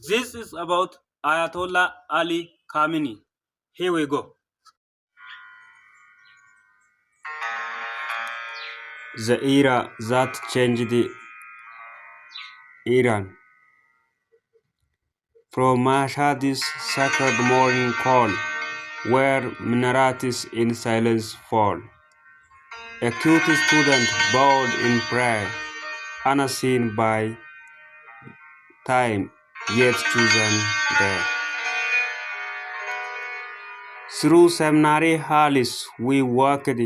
This is about Ayatollah Ali Khamineli. Here we go. The era that changed Iran. From Mashhad's sacred morning call, where minarets in silence fall, a cute student bowed in prayer, unseen by time, yet chosen there. Through seminary halls we walked,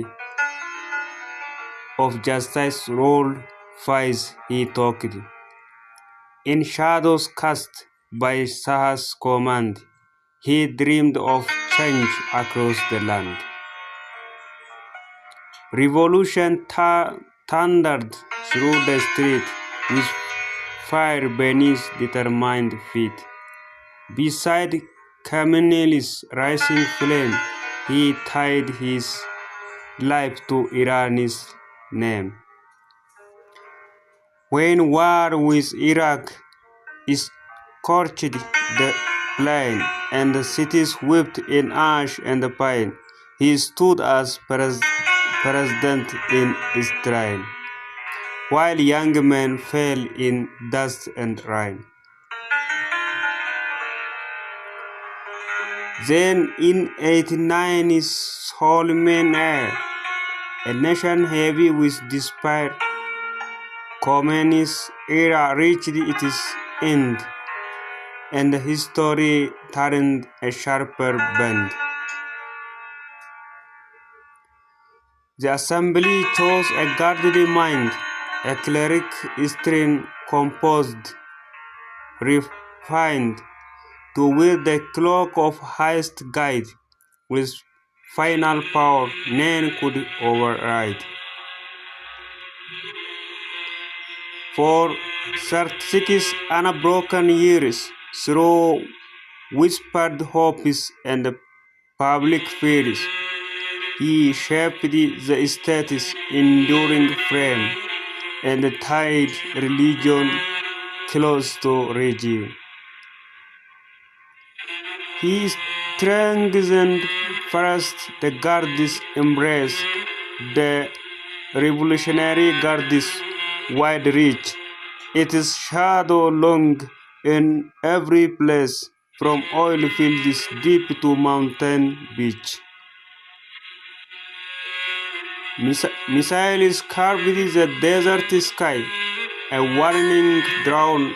of justice rolled fights he talked. In shadows cast by Shah's command, he dreamed of change across the land. Revolution thundered through the street with fire beneath determined feet. Beside Khamenei's rising flame, he tied his life to Iran's name. When war with Iraq scorched the plain and the cities wept in ash and pine, he stood as president in his shrine, while young men fell in dust and rain. Then in 89 his holy men air, a nation heavy with despair, Khomeini's era reached its end, and history turned a sharper bend. The assembly chose a guarded mind, a cleric strain composed, refined, to wear the cloak of highest guide, with final power none could override. For 36 unbroken years, through whispered hopes and public fears, he shaped the state's enduring frame and tied religion close to regime. He strengthened first the Guards' embrace, the Revolutionary Guards' wide reach, its shadow long in every place, from oil fields deep to mountain beach. Missiles carved the desert sky, a warning drone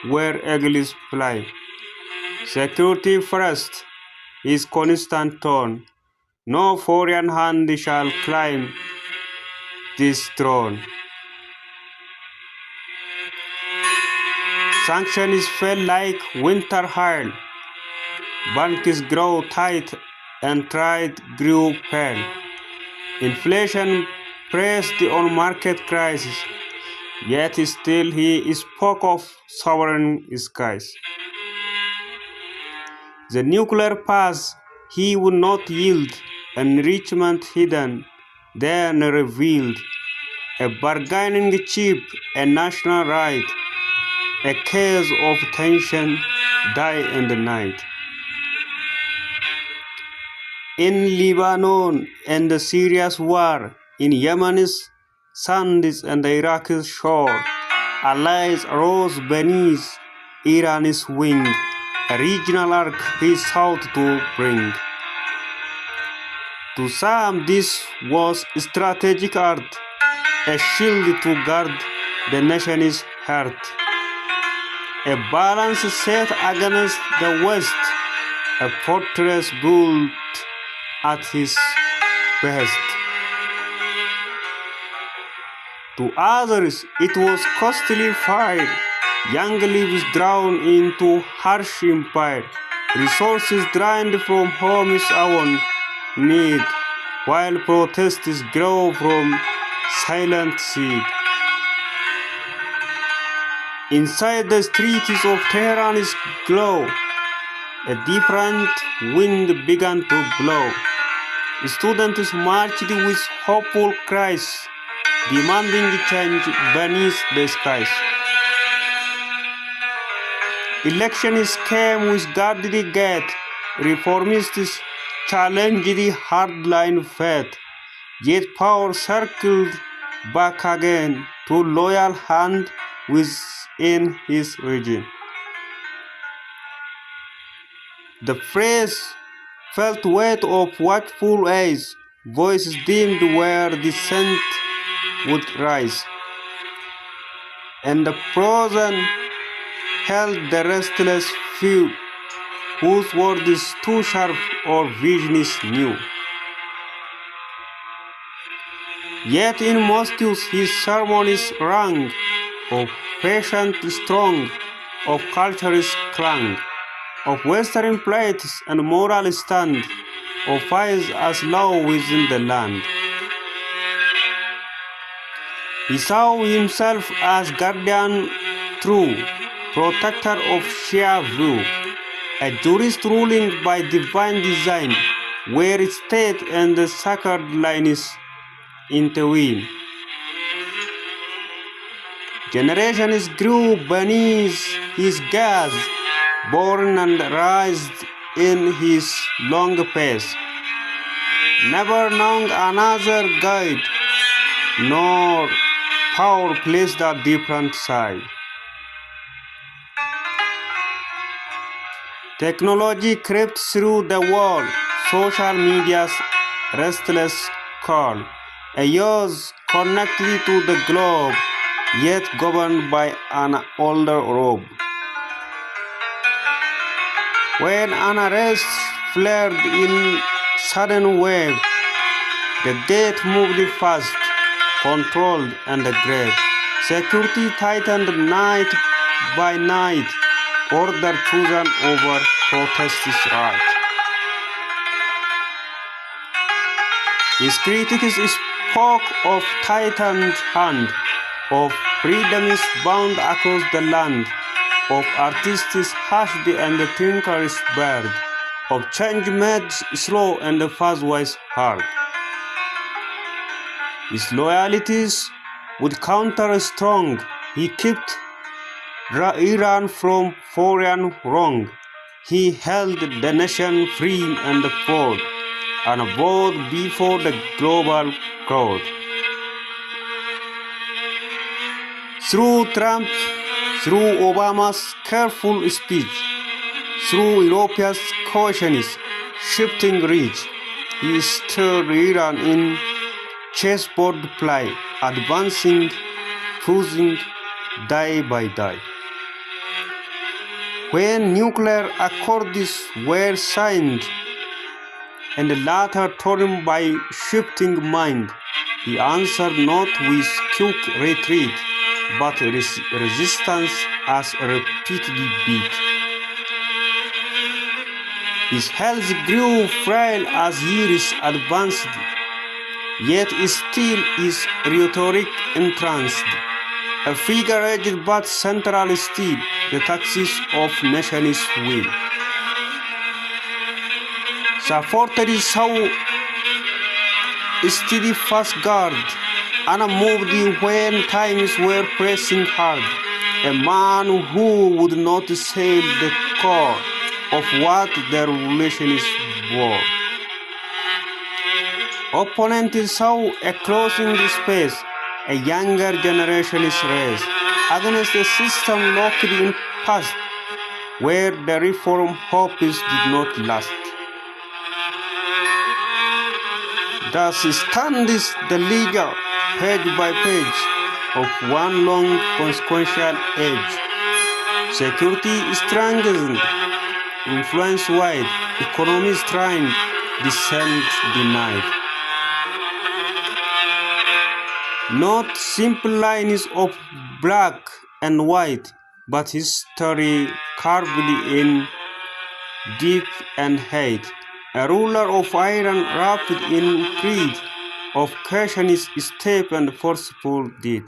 where eagles fly. Security first, his constant tone. No foreign hand shall climb this throne. Sanctions fell like winter hail. Banks grow tight and trade grew pale. Inflation pressed on market crisis, yet still he spoke of sovereign skies. The nuclear pass he would not yield, enrichment hidden, then revealed, a bargaining chip, a national right, a case of tension, day and night. In Lebanon and the Syria's war, in Yemen's sands and Iraq's shore, allies rose beneath Iran's wing, a regional arc he sought to bring. To some this was strategic art, a shield to guard the nation's heart, a balance set against the West, a fortress built at his best. To others it was costly fire, young lives drawn into harsh empire, resources drained from home's own need, while protests grow from silent seed. Inside the streets of Tehran's glow, a different wind began to blow. Students marched with hopeful cries, demanding change beneath the skies. Elections came with guarded gate. Reformists challenged the hardline faith. Yet power circled back again to loyal hand within his regime. The phrase felt weight of watchful eyes, voices dimmed where dissent would rise, and the frozen held the restless few whose word is too sharp or vision is new. Yet in mosques his sermon is rung, of patient strong, of culture's clang, of western plights and moral stand, of eyes as law within the land. He saw himself as guardian true, protector of sheer view, a jurist ruling by divine design, where state and the sacred line is intertwined. Generations grew beneath his gaze, born and raised in his long pace, never knowing another guide, nor power placed at different side. Technology crept through the wall, social media's restless call, a youth connected to the globe, yet governed by an older robe. When unrest flared in sudden wave, the death moved fast, controlled and grave. Security tightened night by night, order chosen over protesters' right. His critics spoke of tightened hand, of freedoms bound across the land, of artists hushed and thinkers barred, of change made slow and fast-wise hard. His loyalties would counter strong. He kept Iran from foreign wrong. He held the nation free and proud, and bowed before the global crowd. Through Trump, through Obama's careful speech, through Europe's cautious shifting reach, he stirred Iran in chessboard play, advancing, pushing day by day. When nuclear accords were signed, and the latter torn by shifting mind, he answered not with quick retreat, but resistance as repeatedly beat. His health grew frail as years advanced, yet still his rhetoric entranced. A figure-aged but central still, the taxis of nation's will. Supported so steadfast guard, unmoved when times were pressing hard, a man who would not sail the core of what the revolution were. Opponents saw a closing space, a younger generation's race, against a system locked in past, where the reform hopes did not last. Thus stands the ledger, page by page, of one long consequential age. Security strengthened, influence wide, economy strained, dissent denied. Not simple lines of black and white, but history carved in deep and hate. A ruler of iron wrapped in creed, of cautious step and forceful deed.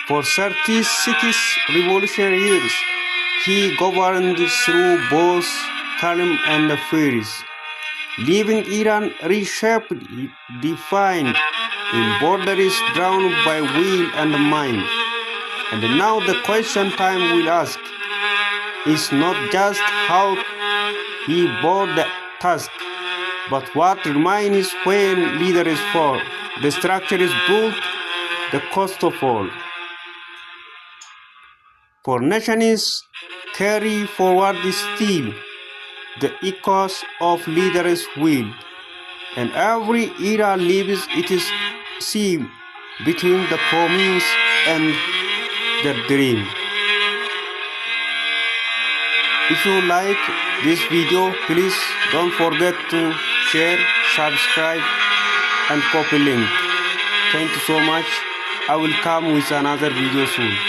For 36 revolutionary years, he governed through both calm and fears, leaving Iran reshaped, defined, in borders drawn by will and mind. And now the question time will ask is not just how he bore the task, but what remains when leader is fall, the structure is built, the cost of all. For nations carry forward still the echoes of leaders' will, and every era leaves its seam between the promise and the dream. If you like this video, please don't forget to share, subscribe, and copy link. Thank you so much. I will come with another video soon.